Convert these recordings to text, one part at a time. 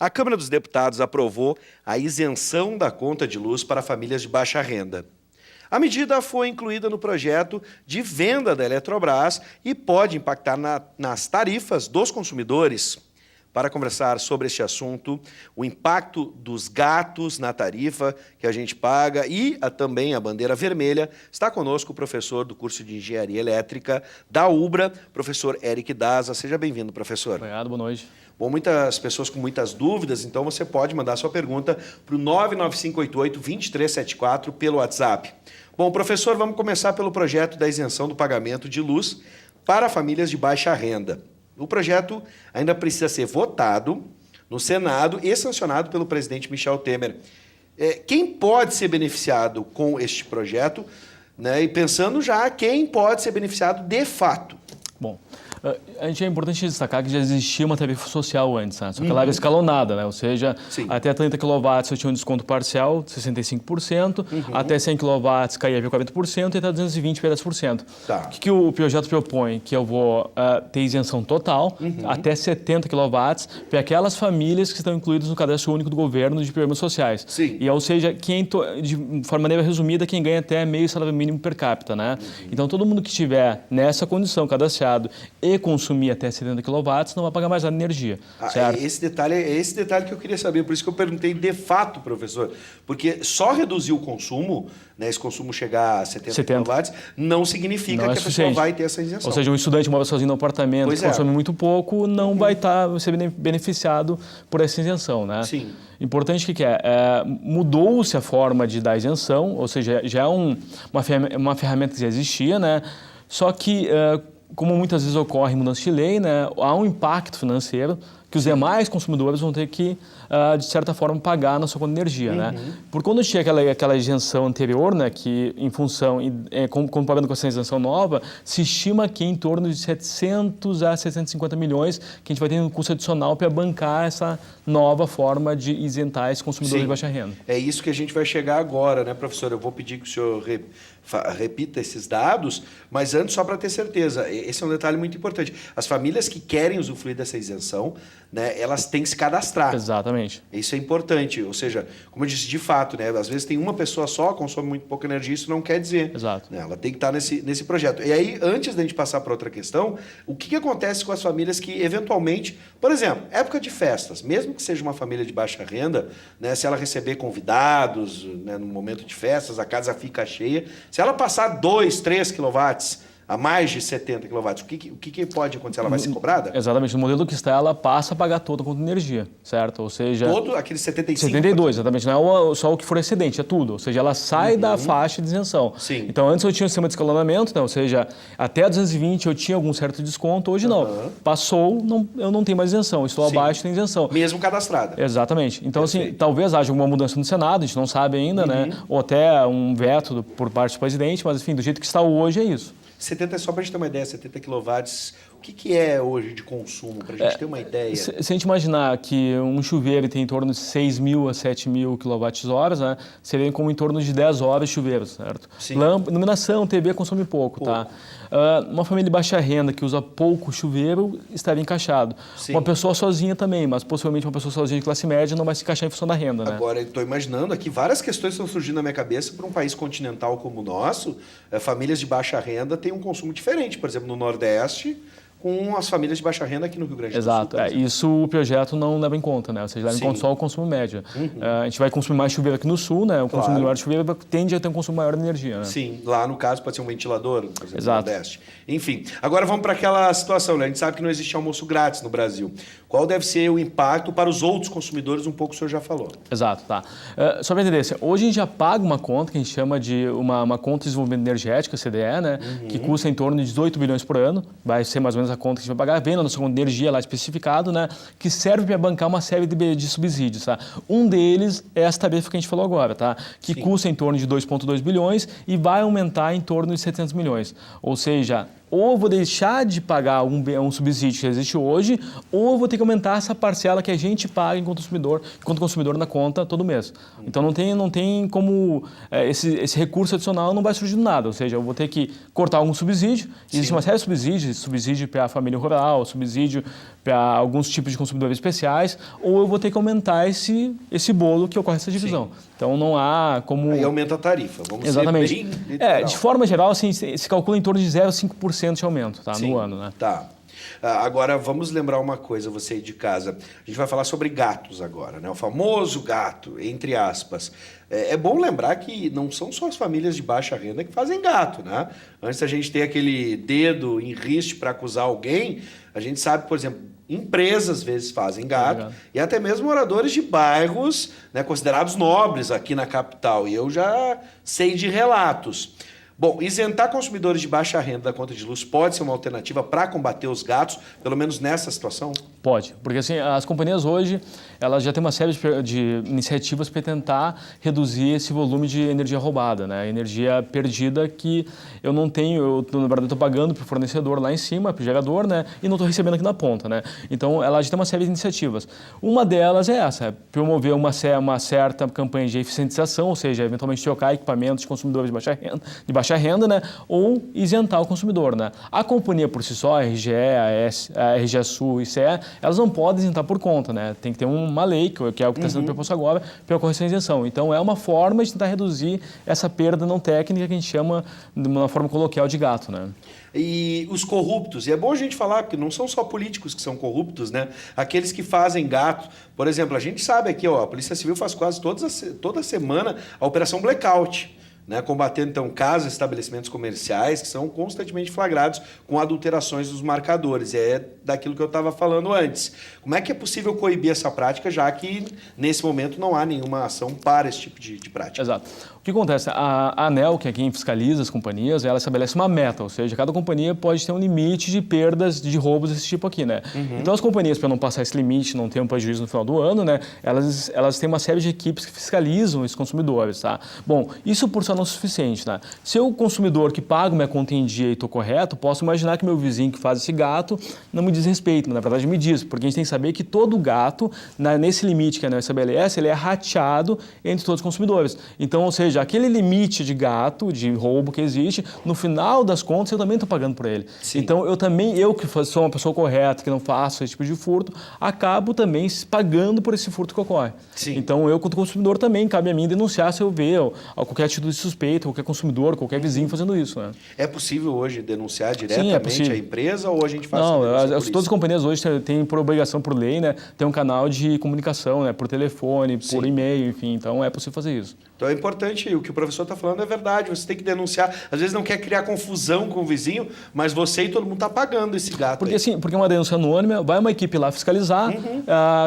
A Câmara dos Deputados aprovou a isenção da conta de luz para famílias de baixa renda. A medida foi incluída no projeto de venda da Eletrobras e pode impactar nas tarifas dos consumidores. Para conversar sobre este assunto, o impacto dos gatos na tarifa que a gente paga e também a bandeira vermelha, está conosco o professor do curso de Engenharia Elétrica da UBRA, professor Eric Daza. Seja bem-vindo, professor. Obrigado, boa noite. Bom, muitas pessoas com muitas dúvidas, então você pode mandar sua pergunta para o 99588-2374 pelo WhatsApp. Bom, professor, vamos começar pelo projeto da isenção do pagamento de luz para famílias de baixa renda. O projeto ainda precisa ser votado no Senado e sancionado pelo presidente Michel Temer. Quem pode ser beneficiado com este projeto, né, e pensando já quem pode ser beneficiado de fato? Bom, a gente é importante destacar que já existia uma tarifa social antes, né? Só que ela era escalonada, né? Ou seja, até 30 kW eu tinha um desconto parcial de 65%, até 100 kW caía para 40% e até 220 para 10%. Tá. O que o projeto propõe? Que eu vou ter isenção total, até 70 kW, para aquelas famílias que estão incluídas no cadastro único do governo de programas sociais. Sim. E, ou seja, de maneira resumida, quem ganha até meio salário mínimo per capita, né? Então, todo mundo que estiver nessa condição cadastrado e consumir até 70 kW, não vai pagar mais nada de energia, certo? Esse detalhe que eu queria saber, por isso que eu perguntei de fato, professor, porque só reduzir o consumo, né, esse consumo chegar a 70 kW, não significa que a pessoa vai ter essa isenção. Ou seja, um estudante mora sozinho no apartamento, que consome muito pouco, não vai ser beneficiado por essa isenção, né? Sim. Importante que mudou-se a forma de dar isenção, ou seja, já é uma ferramenta que já existia, né? Só que como muitas vezes ocorre mudança de lei, né, há um impacto financeiro que os demais consumidores vão ter que, de certa forma, pagar na sua conta de energia. Né? Por quando tinha aquela isenção anterior, né, que em função, comparando com essa isenção nova, se estima que em torno de 700 a 750 milhões que a gente vai ter um custo adicional para bancar essa nova forma de isentar esse consumidor de baixa renda. É isso que a gente vai chegar agora, né, professor? Eu vou pedir que o senhor repita esses dados, mas antes, só para ter certeza, esse é um detalhe muito importante. As famílias que querem usufruir dessa isenção, né, elas têm que se cadastrar. Exatamente. Isso é importante, ou seja, como eu disse, de fato, né, às vezes tem uma pessoa só, consome muito pouca energia, isso não quer dizer. Exato. Né, ela tem que estar nesse projeto. E aí, antes da gente passar para outra questão, o que acontece com as famílias que, eventualmente, por exemplo, época de festas, mesmo que seja uma família de baixa renda, né, se ela receber convidados, né, no momento de festas, a casa fica cheia, se ela passar 2, 3 kW a mais de 70 kW, o que pode acontecer? Ela vai ser cobrada? Exatamente. No modelo que está, ela passa a pagar toda a conta de energia, certo? Ou seja... Todo aquele 75? 72, exatamente. Não é só o que for excedente, é tudo. Ou seja, ela sai da faixa de isenção. Sim. Então, antes eu tinha um sistema de escalonamento, né? Ou seja, até 220 eu tinha algum certo desconto, hoje não. Passou, eu não tenho mais isenção. Estou abaixo, tem isenção. Mesmo cadastrada. Exatamente. Então, assim, talvez haja alguma mudança no Senado, a gente não sabe ainda, né? Ou até um veto por parte do presidente, mas, enfim, do jeito que está hoje, é isso. 70, só para a gente ter uma ideia, 70 kW, o que é hoje de consumo, para a gente ter uma ideia? Se a gente imaginar que um chuveiro tem em torno de 6.000 a 7.000 kWh, né, seria como em torno de 10 horas de chuveiro, certo? Sim. Iluminação, TV consome pouco, tá? Uma família de baixa renda que usa pouco chuveiro estaria encaixado. Sim. Uma pessoa sozinha também, mas possivelmente uma pessoa sozinha de classe média não vai se encaixar em função da renda, né? Agora, eu estou imaginando aqui, várias questões estão surgindo na minha cabeça para um país continental como o nosso, famílias de baixa renda têm um consumo diferente, por exemplo, no Nordeste, com as famílias de baixa renda aqui no Rio Grande do Sul. Exato. Isso o projeto não leva em conta, né? Ou seja, leva em conta só o consumo médio. A gente vai consumir mais chuveiro aqui no Sul, né? O consumo maior de chuveiro tende a ter um consumo maior de energia, né? Sim, lá no caso pode ser um ventilador, por exemplo, Exato. no Nordeste. Enfim, agora vamos para aquela situação, né? A gente sabe que não existe almoço grátis no Brasil. Qual deve ser o impacto para os outros consumidores? Um pouco o senhor já falou. Exato, tá. Só para entender, hoje a gente já paga uma conta que a gente chama de uma conta de desenvolvimento energético, CDE, né? Que custa em torno de 18 bilhões por ano. Vai ser mais ou menos a conta que a gente vai pagar, vem na nossa conta de energia lá especificado, né? Que serve para bancar uma série de subsídios, tá? Um deles é essa tarifa que a gente falou agora, tá? Que custa em torno de 2,2 bilhões e vai aumentar em torno de 700 milhões. Ou seja, ou eu vou deixar de pagar um subsídio que existe hoje, ou eu vou ter que aumentar essa parcela que a gente paga enquanto consumidor na conta todo mês. Então não tem como, esse recurso adicional não vai surgir do nada, ou seja, eu vou ter que cortar algum subsídio, existe uma série de subsídio para a família rural, subsídio para alguns tipos de consumidores especiais, ou eu vou ter que aumentar esse bolo que ocorre essa divisão. Sim. Então não há como... Aí aumenta a tarifa, vamos Exatamente. ser bem literal. De forma geral, assim, se calcula em torno de 0,5% de aumento, tá? No ano, né? Tá. Agora, vamos lembrar uma coisa, você aí de casa. A gente vai falar sobre gatos agora, né? O famoso gato, entre aspas. É bom lembrar que não são só as famílias de baixa renda que fazem gato, né? Antes da gente ter aquele dedo em riste para acusar alguém, a gente sabe, por exemplo, empresas às vezes fazem gato e até mesmo moradores de bairros, né, considerados nobres aqui na capital. E eu já sei de relatos. Bom, isentar consumidores de baixa renda da conta de luz pode ser uma alternativa para combater os gatos, pelo menos nessa situação? Pode, porque assim, as companhias hoje, elas já têm uma série de iniciativas para tentar reduzir esse volume de energia roubada, né? Energia perdida que eu não tenho, na verdade, estou pagando para o fornecedor lá em cima, para o gerador, né? E não estou recebendo aqui na ponta, né? Então, ela já tem uma série de iniciativas. Uma delas é essa, promover uma certa campanha de eficientização, ou seja, eventualmente trocar equipamentos de consumidores de baixa renda, né? Ou isentar o consumidor, né? A companhia por si só, a RGE, a RGE Sul e CE, elas não podem isentar por conta, né? Tem que ter uma lei, que é o que está sendo proposto agora, para ocorrer essa isenção. Então, é uma forma de tentar reduzir essa perda não técnica que a gente chama, de uma forma coloquial, de gato, né? E os corruptos, e é bom a gente falar, porque não são só políticos que são corruptos, né? Aqueles que fazem gato. Por exemplo, a gente sabe aqui, ó, a Polícia Civil faz quase toda semana a Operação Blackout, né, combatendo, então, casas, estabelecimentos comerciais que são constantemente flagrados com adulterações dos marcadores. É daquilo que eu estava falando antes. Como é que é possível coibir essa prática, já que, nesse momento, não há nenhuma ação para esse tipo de prática? Exato. O que acontece? A ANEEL, que é quem fiscaliza as companhias, ela estabelece uma meta, ou seja, cada companhia pode ter um limite de perdas, de roubos desse tipo aqui, né? Então, as companhias, para não passar esse limite, não ter um prejuízo no final do ano, né, elas têm uma série de equipes que fiscalizam esses consumidores, tá? Bom, isso por só não é suficiente, tá? Se eu, consumidor que pago minha conta em dia e estou correto, posso imaginar que meu vizinho que faz esse gato não me diz respeito, mas na verdade me diz, porque a gente tem que saber que todo gato, nesse limite que a ANEEL estabelece, ele é rateado entre todos os consumidores. Então, ou seja, aquele limite de gato, de roubo que existe, no final das contas eu também estou pagando por ele. Sim. Então, eu que sou uma pessoa correta, que não faço esse tipo de furto, acabo também pagando por esse furto que ocorre. Sim. Então, eu, como consumidor, também cabe a mim denunciar se eu ver qualquer atitude suspeita, qualquer consumidor, qualquer vizinho fazendo isso, né? É possível hoje denunciar diretamente a empresa ou a gente faz? Não, todas as companhias hoje têm por obrigação, por lei, né, ter um canal de comunicação, né, por telefone, por e-mail, enfim, então é possível fazer isso. Então é importante, o que o professor está falando é verdade, você tem que denunciar, às vezes não quer criar confusão com o vizinho, mas você e todo mundo está pagando esse gato. Porque assim, porque uma denúncia anônima, vai uma equipe lá fiscalizar,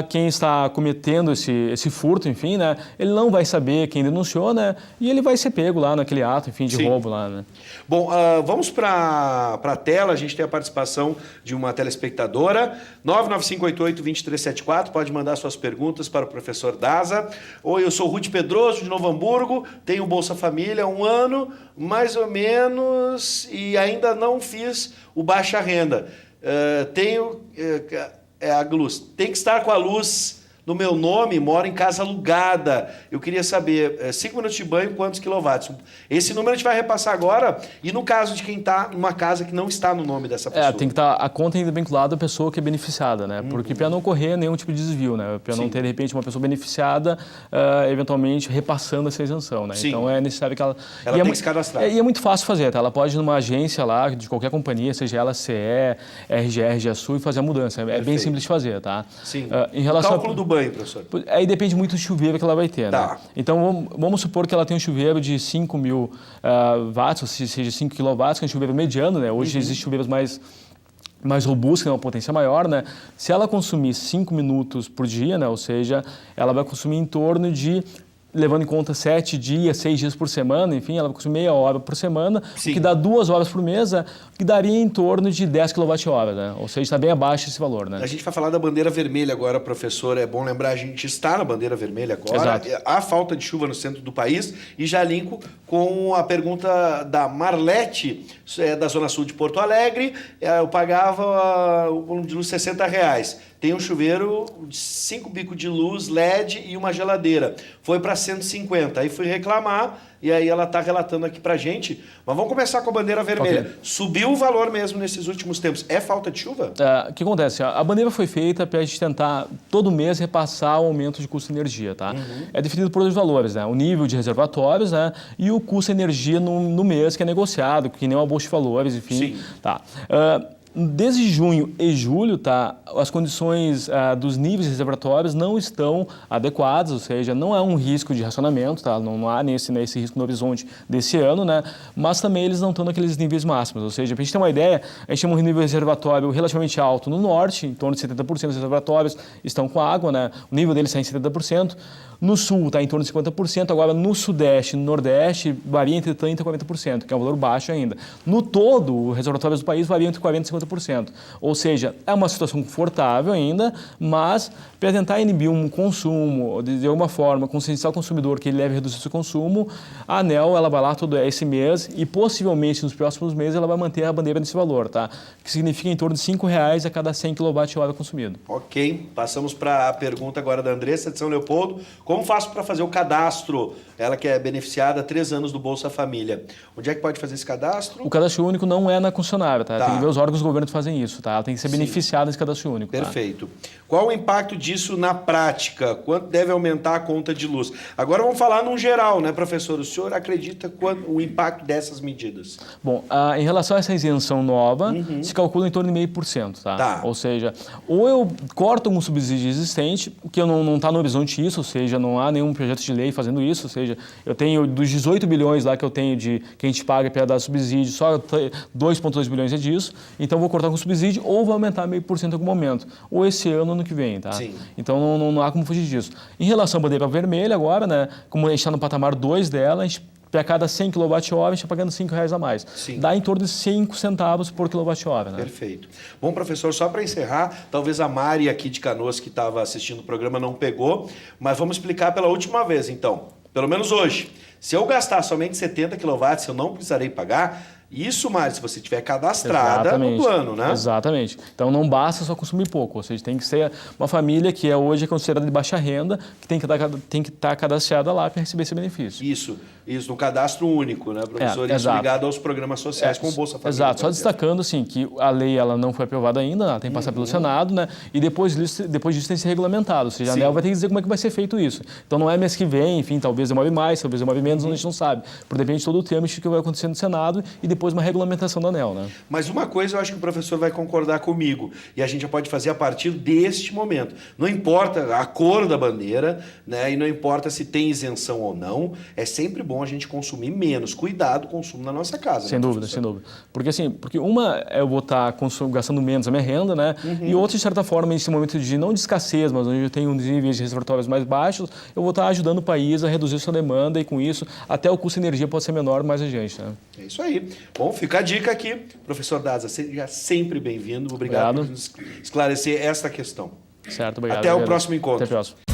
quem está cometendo esse furto, enfim, né, ele não vai saber quem denunciou, né, e ele vai ser pego lá naquele ato, enfim, de roubo lá, né. Bom, vamos para a tela, a gente tem a participação de uma telespectadora, 99588-2374, pode mandar suas perguntas para o professor Daza. Oi, eu sou Ruth Pedroso, de Novo Hamburgo, tenho Bolsa Família há 1 ano, mais ou menos, e ainda não fiz o baixa renda. Tenho a luz. Tem que estar com a luz no meu nome, moro em casa alugada. Eu queria saber, 5 minutos de banho, quantos quilowatts? Esse número a gente vai repassar agora. E no caso de quem está numa casa que não está no nome dessa pessoa? Tem que estar a conta ainda vinculada à pessoa que é beneficiada, né? Porque para não ocorrer nenhum tipo de desvio, né? Para não ter, de repente, uma pessoa beneficiada, eventualmente, repassando essa isenção, né? Sim. Então, é necessário que ela tem que se cadastrar. E é muito fácil fazer, tá? Ela pode ir numa agência lá, de qualquer companhia, seja ela CE, RGE, RGE Sul, e fazer a mudança. É bem simples de fazer, tá? Sim. Em relação o cálculo do banho, professor? Aí depende muito do chuveiro que ela vai ter, né? Então, vamos supor que ela tem um chuveiro de 5.000 watts, ou seja, 5 kW, que é um chuveiro mediano, né? Hoje existem chuveiros mais robustos, que tem uma potência maior, né? Se ela consumir 5 minutos por dia, né? Ou seja, ela vai consumir em torno de levando em conta 7 dias, 6 dias por semana, enfim, ela vai consumir meia hora por semana, Sim. o que dá 2 horas por mês, que daria em torno de 10 kWh, né? Ou seja, está bem abaixo esse valor, né? A gente vai falar da bandeira vermelha agora, professor. É bom lembrar, a gente está na bandeira vermelha agora. Exato. Há falta de chuva no centro do país e já linko com a pergunta da Marlete, da Zona Sul de Porto Alegre. Eu pagava o volume de luz R$60. Tem um chuveiro de 5 bicos de luz LED e uma geladeira. Foi para 150. Aí fui reclamar e aí ela está relatando aqui para gente. Mas vamos começar com a bandeira vermelha. Okay. Subiu o valor mesmo nesses últimos tempos. É falta de chuva? O que acontece? A bandeira foi feita para a gente tentar, todo mês, repassar o aumento de custo de energia, tá? É definido por dois valores, né? O nível de reservatórios, né? E o custo de energia no mês, que é negociado, que nem uma bolsa de valores, enfim. Sim. Tá. Desde junho e julho, tá, as condições dos níveis reservatórios não estão adequadas, ou seja, não há um risco de racionamento, tá? Não há nesse risco no horizonte desse ano, né? Mas também eles não estão naqueles níveis máximos, ou seja, para a gente ter uma ideia, a gente tem um nível reservatório relativamente alto no norte, em torno de 70% dos reservatórios estão com água, né? O nível deles está em 70%. No sul está em torno de 50%, agora no sudeste e no nordeste varia entre 30% e 40%, que é um valor baixo ainda. No todo, os reservatórios do país variam entre 40% e 50%. Ou seja, é uma situação confortável ainda, mas para tentar inibir um consumo, de alguma forma, conscientizar o consumidor que ele deve reduzir o seu consumo, a ANEEL ela vai lá todo esse mês e possivelmente nos próximos meses ela vai manter a bandeira nesse valor, tá? Que significa em torno de R$5 a cada 100 kWh consumido. Ok, passamos para a pergunta agora da Andressa de São Leopoldo. Como faço para fazer o cadastro? Ela que é beneficiada há 3 anos do Bolsa Família. Onde é que pode fazer esse cadastro? O cadastro único não é na concessionária, tá? Tá. Tem que ver os órgãos do governo que fazem isso, tá? Ela tem que ser beneficiada nesse cadastro único. Perfeito. Tá? Qual o impacto disso na prática? Quanto deve aumentar a conta de luz? Agora vamos falar num geral, né, professor? O senhor acredita quanto o impacto dessas medidas? Bom, em relação a essa isenção nova, se calcula em torno de 0,5%, tá? Tá. Ou seja, ou eu corto um subsídio existente, que não está no horizonte isso, ou seja, não há nenhum projeto de lei fazendo isso, ou seja, eu tenho dos 18 bilhões lá que eu tenho que a gente paga para dar subsídio, só 2,2 bilhões é disso, então vou cortar com subsídio ou vou aumentar 0,5% em algum momento, ou esse ano ou ano que vem, tá? Sim. Então não há como fugir disso. Em relação à bandeira vermelha agora, né, como a gente está no patamar 2 dela, a gente para cada 100 kWh, a gente está pagando R$5 a mais. Sim. Dá em torno de 5 centavos por kWh. Né? Perfeito. Bom, professor, só para encerrar, talvez a Mari aqui de Canoas, que estava assistindo o programa, não pegou, mas vamos explicar pela última vez, então. Pelo menos hoje. Se eu gastar somente 70 kW, eu não precisarei pagar. Isso, Mari, se você tiver cadastrada no plano, né? Exatamente. Então não basta só consumir pouco, ou seja, tem que ser uma família que hoje é considerada de baixa renda, que tem que estar cadastrada lá para receber esse benefício. Isso, no cadastro único, né, professor? Isso ligado aos programas sociais com o Bolsa Família. Exato, só destacando assim, que a lei ela não foi aprovada ainda, ela tem que passar pelo Senado, né? E depois disso tem que ser regulamentado, ou seja, a ANEEL vai ter que dizer como é que vai ser feito isso. Então não é mês que vem, enfim, talvez demore mais, talvez demore menos, a gente não sabe. Por depende de todo o trâmite que vai acontecer no Senado e depois uma regulamentação da ANEEL, né? Mas uma coisa eu acho que o professor vai concordar comigo, e a gente já pode fazer a partir deste momento. Não importa a cor da bandeira, né? E não importa se tem isenção ou não, é sempre bom a gente consumir menos. Cuidado com o consumo na nossa casa. Sem dúvida, sem dúvida. Porque uma eu vou estar gastando menos a minha renda, né? E outra, de certa forma, nesse momento de não de escassez, mas onde eu tenho níveis de reservatórios mais baixos, eu vou estar ajudando o país a reduzir sua demanda e com isso até o custo de energia pode ser menor mais adiante, né? É isso aí. Bom, fica a dica aqui. Professor Daza, seja sempre bem-vindo. Obrigado por nos esclarecer esta questão. Certo, obrigado. Até o próximo encontro. Até o próximo.